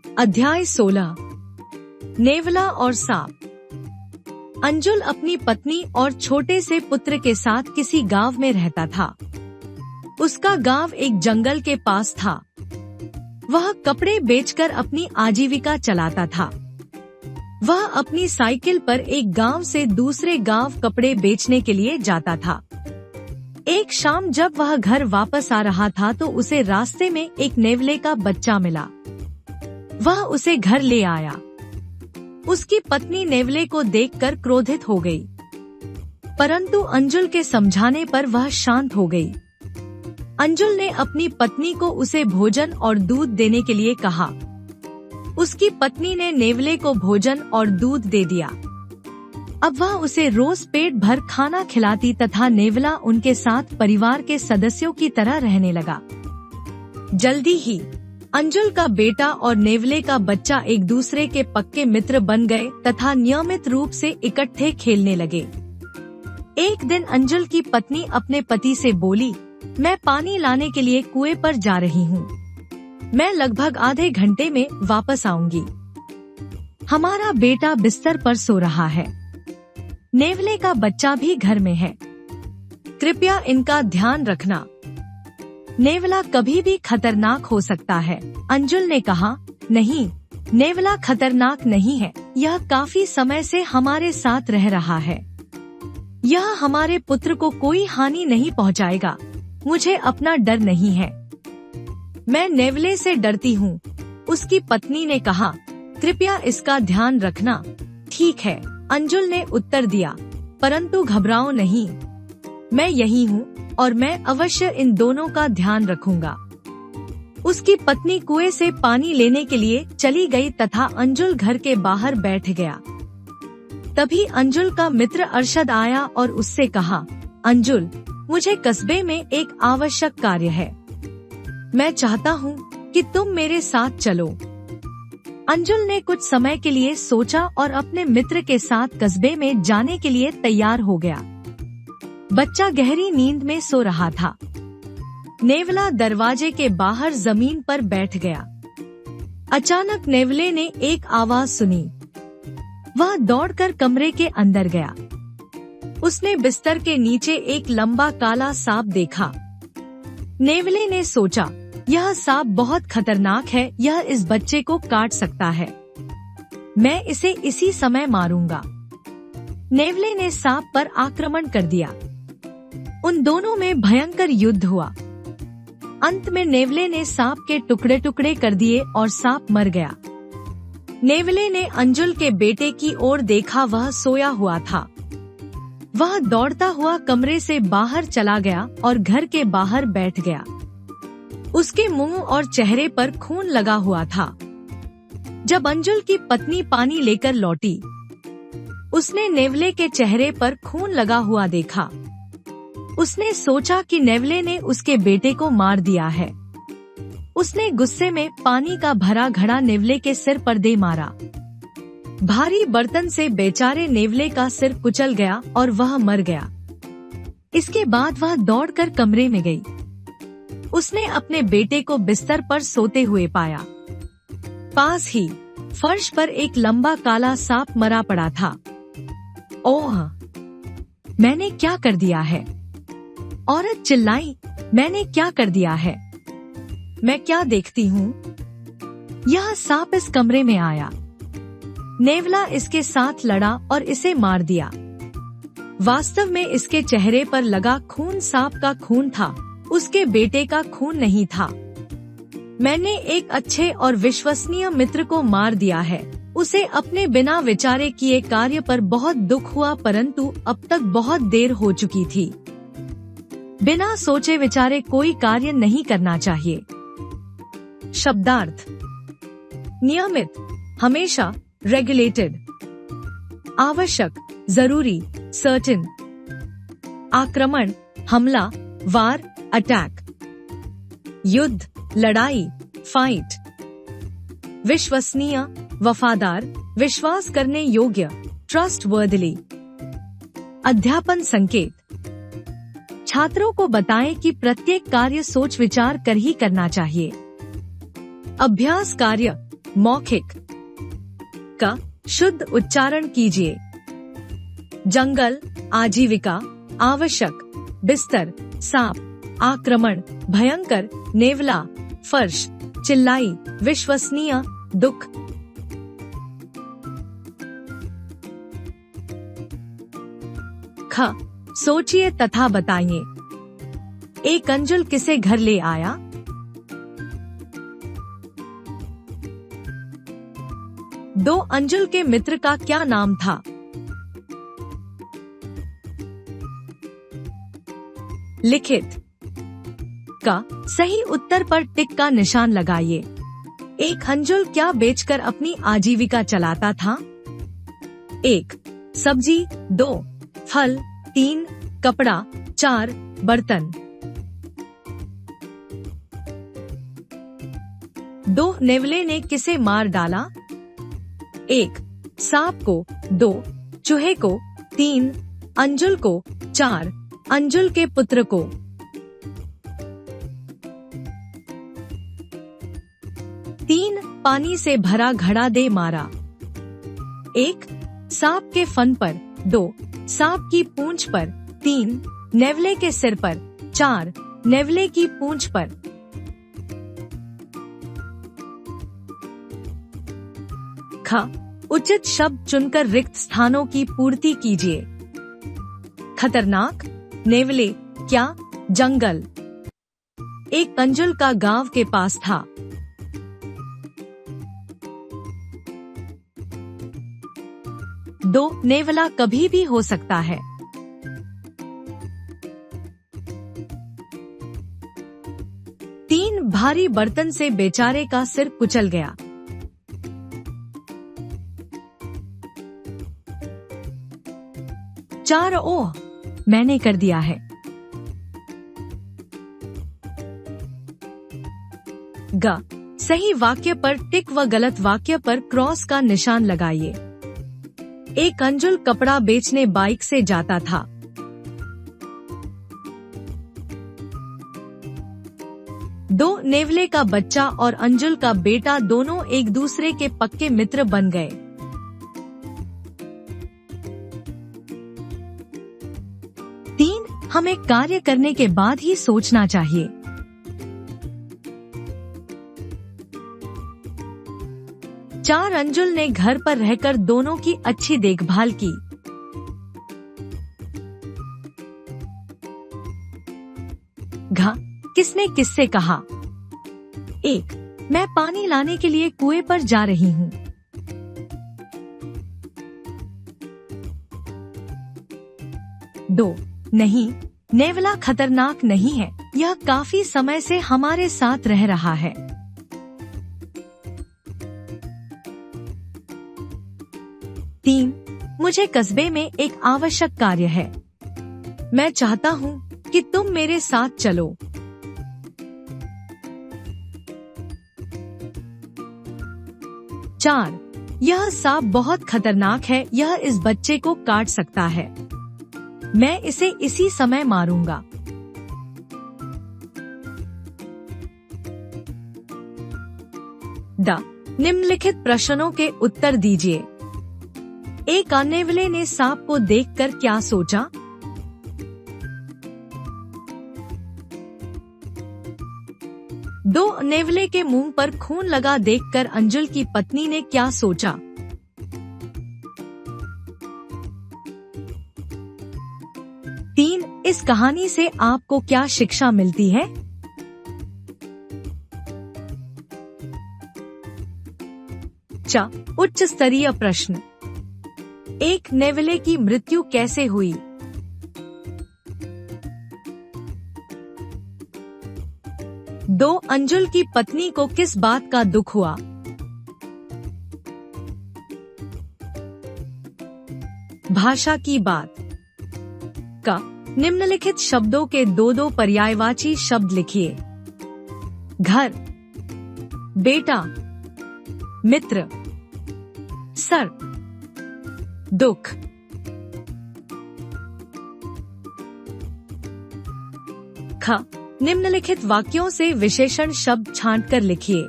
अध्याय 16। नेवला और सांप। अंजुल अपनी पत्नी और छोटे से पुत्र के साथ किसी गांव में रहता था। उसका गांव एक जंगल के पास था। वह कपड़े बेचकर अपनी आजीविका चलाता था। वह अपनी साइकिल पर एक गांव से दूसरे गांव कपड़े बेचने के लिए जाता था। एक शाम जब वह घर वापस आ रहा था तो उसे रास्ते में एक नेवले का बच्चा मिला। वह उसे घर ले आया। उसकी पत्नी नेवले को देखकर क्रोधित हो गई, परंतु अंजुल के समझाने पर वह शांत हो गई। अंजुल ने अपनी पत्नी को उसे भोजन और दूध देने के लिए कहा। उसकी पत्नी ने नेवले को भोजन और दूध दे दिया। अब वह उसे रोज पेट भर खाना खिलाती तथा नेवला उनके साथ परिवार के सदस्यों की तरह रहने लगा। जल्दी ही अंजुल का बेटा और नेवले का बच्चा एक दूसरे के पक्के मित्र बन गए तथा नियमित रूप से इकट्ठे खेलने लगे। एक दिन अंजुल की पत्नी अपने पति से बोली, मैं पानी लाने के लिए कुएं पर जा रही हूँ। मैं लगभग आधे घंटे में वापस आऊंगी। हमारा बेटा बिस्तर पर सो रहा है। नेवले का बच्चा भी घर में है। कृपया इनका ध्यान रखना। नेवला कभी भी खतरनाक हो सकता है। अंजुल ने कहा, नहीं, नेवला खतरनाक नहीं है। यह काफी समय से हमारे साथ रह रहा है। यह हमारे पुत्र को कोई हानि नहीं पहुंचाएगा। मुझे अपना डर नहीं है। मैं नेवले से डरती हूँ। उसकी पत्नी ने कहा, कृपया इसका ध्यान रखना। ठीक है, अंजुल ने उत्तर दिया, परंतु घबराओ नहीं। मैं यही हूँ और मैं अवश्य इन दोनों का ध्यान रखूंगा। उसकी पत्नी कुएं से पानी लेने के लिए चली गई तथा अंजुल घर के बाहर बैठ गया। तभी अंजुल का मित्र अरशद आया और उससे कहा, अंजुल, मुझे कस्बे में एक आवश्यक कार्य है। मैं चाहता हूँ कि तुम मेरे साथ चलो। अंजुल ने कुछ समय के लिए सोचा और अपने मित्र के साथ कस्बे में जाने के लिए तैयार हो गया। बच्चा गहरी नींद में सो रहा था। नेवला दरवाजे के बाहर जमीन पर बैठ गया। अचानक नेवले ने एक आवाज सुनी। वह दौड़कर कमरे के अंदर गया। उसने बिस्तर के नीचे एक लंबा काला सांप देखा। नेवले ने सोचा, यह सांप बहुत खतरनाक है। यह इस बच्चे को काट सकता है। मैं इसे इसी समय मारूंगा। नेवले ने सांप पर आक्रमण कर दिया। उन दोनों में भयंकर युद्ध हुआ। अंत में नेवले ने सांप के टुकड़े टुकड़े कर दिए और सांप मर गया। नेवले ने अंजुल के बेटे की ओर देखा। वह सोया हुआ था। वह दौड़ता हुआ कमरे से बाहर चला गया और घर के बाहर बैठ गया। उसके मुंह और चेहरे पर खून लगा हुआ था। जब अंजुल की पत्नी पानी लेकर लौटी, उसने नेवले के चेहरे पर खून लगा हुआ देखा। उसने सोचा कि नेवले ने उसके बेटे को मार दिया है। उसने गुस्से में पानी का भरा घड़ा नेवले के सिर पर दे मारा। भारी बर्तन से बेचारे नेवले का सिर कुचल गया और वह मर गया। इसके बाद वह दौड़कर कमरे में गई। उसने अपने बेटे को बिस्तर पर सोते हुए पाया। पास ही फर्श पर एक लंबा काला सांप मरा पड़ा था। ओह, मैंने क्या कर दिया है? औरत चिल्लाई, मैंने क्या कर दिया है? मैं क्या देखती हूँ? यह सांप इस कमरे में आया। नेवला इसके साथ लड़ा और इसे मार दिया। वास्तव में इसके चेहरे पर लगा खून सांप का खून था, उसके बेटे का खून नहीं था। मैंने एक अच्छे और विश्वसनीय मित्र को मार दिया है। उसे अपने बिना विचारे किए कार्य पर बहुत दुख हुआ, परंतु अब तक बहुत देर हो चुकी थी। बिना सोचे विचारे कोई कार्य नहीं करना चाहिए। शब्दार्थ: नियमित, हमेशा, रेगुलेटेड। आवश्यक, जरूरी, सर्टेन। आक्रमण, हमला, वार, अटैक। युद्ध, लड़ाई, फाइट। विश्वसनीय, वफादार, विश्वास करने योग्य, ट्रस्टवर्दली। अध्यापन संकेत: छात्रों को बताएं कि प्रत्येक कार्य सोच विचार कर ही करना चाहिए। अभ्यास कार्य: मौखिक। क, शुद्ध उच्चारण कीजिए। जंगल, आजीविका, आवश्यक, बिस्तर, सांप, आक्रमण, भयंकर, नेवला, फर्श, चिल्लाई, विश्वसनीय, दुख। ख, सोचिए तथा बताइए। एक अंजुल किसे घर ले आया? दो अंजुल के मित्र का क्या नाम था? लिखित। का सही उत्तर पर टिक का निशान लगाइए। एक अंजुल क्या बेचकर अपनी आजीविका चलाता था? 1. सब्जी, 2. फल, 3. कपड़ा, 4. बर्तन। 2 नेवले ने किसे मार डाला? 1. सांप को, 2. चूहे को, 3. अंजुल को, 4. अंजुल के पुत्र को। 3 पानी से भरा घड़ा दे मारा। 1 सांप के फन पर, 2 सांप की पूंछ पर, 3 नेवले के सिर पर, 4 नेवले की पूंछ पर। ख, उचित शब्द चुनकर रिक्त स्थानों की पूर्ति कीजिए। खतरनाक, नेवले, क्या, जंगल। एक अंजुल का गांव के पास था। दो नेवला कभी भी हो सकता है। तीन भारी बर्तन से बेचारे का सिर कुचल गया। चार, ओह मैंने कर दिया है। ग, सही वाक्य पर टिक व गलत वाक्य पर क्रॉस का निशान लगाइए। एक अंजुल कपड़ा बेचने बाइक से जाता था। दो नेवले का बच्चा और अंजुल का बेटा दोनों एक दूसरे के पक्के मित्र बन गए। तीन, हमें कार्य करने के बाद ही सोचना चाहिए। चार, अंजुल ने घर पर रहकर दोनों की अच्छी देखभाल की। घ, किसने किससे कहा? 1, मैं पानी लाने के लिए कुएं पर जा रही हूँ। 2, नहीं, नेवला खतरनाक नहीं है, यह काफी समय से हमारे साथ रह रहा है। 3, मुझे कस्बे में एक आवश्यक कार्य है। मैं चाहता हूँ कि तुम मेरे साथ चलो। 4, यह सांप बहुत खतरनाक है, यह इस बच्चे को काट सकता है। मैं इसे इसी समय मारूंगा। द, निम्नलिखित प्रश्नों के उत्तर दीजिए। एक नेवले ने सांप को देखकर क्या सोचा? दो नेवले के मुंह पर खून लगा देखकर अंजुल की पत्नी ने क्या सोचा? तीन, इस कहानी से आपको क्या शिक्षा मिलती है? च, उच्च स्तरीय प्रश्न। एक नेवले की मृत्यु कैसे हुई? दो, अंजुल की पत्नी को किस बात का दुख हुआ? भाषा की बात। का, निम्नलिखित शब्दों के दो पर्यायवाची शब्द लिखिए। घर, बेटा, मित्र, सर, दुख। ख, निम्नलिखित वाक्यों से विशेषण शब्द छांटकर लिखिए।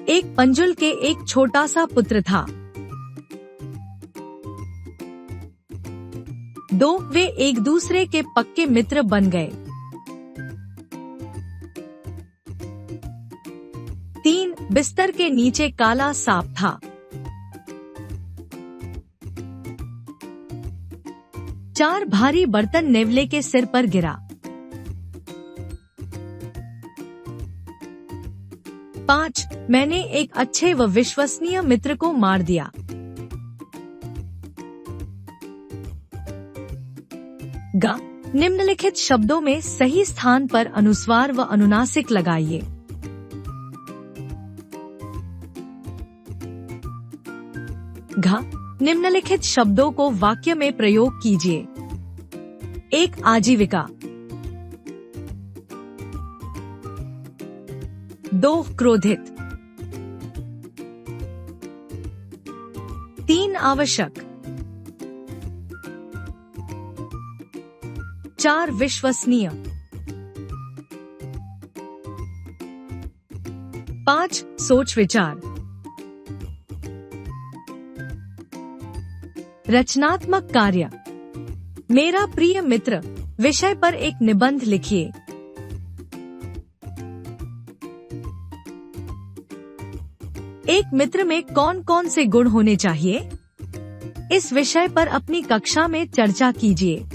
एक अंजुल के एक छोटा सा पुत्र था। 2 वे एक दूसरे के पक्के मित्र बन गए। 3 बिस्तर के नीचे काला सांप था। 4 भारी बर्तन नेवले के सिर पर गिरा। 5 मैंने एक अच्छे व विश्वसनीय मित्र को मार दिया। ग निम्नलिखित शब्दों में सही स्थान पर अनुस्वार व अनुनासिक लगाइए। घ निम्नलिखित शब्दों को वाक्य में प्रयोग कीजिए। 1 आजीविका, 2 क्रोधित, 3 आवश्यक, 4 विश्वसनीय, 5 सोच विचार। रचनात्मक कार्य। मेरा प्रिय मित्र विषय पर एक निबंध लिखिए। एक मित्र में कौन कौन से गुण होने चाहिए? इस विषय पर अपनी कक्षा में चर्चा कीजिए।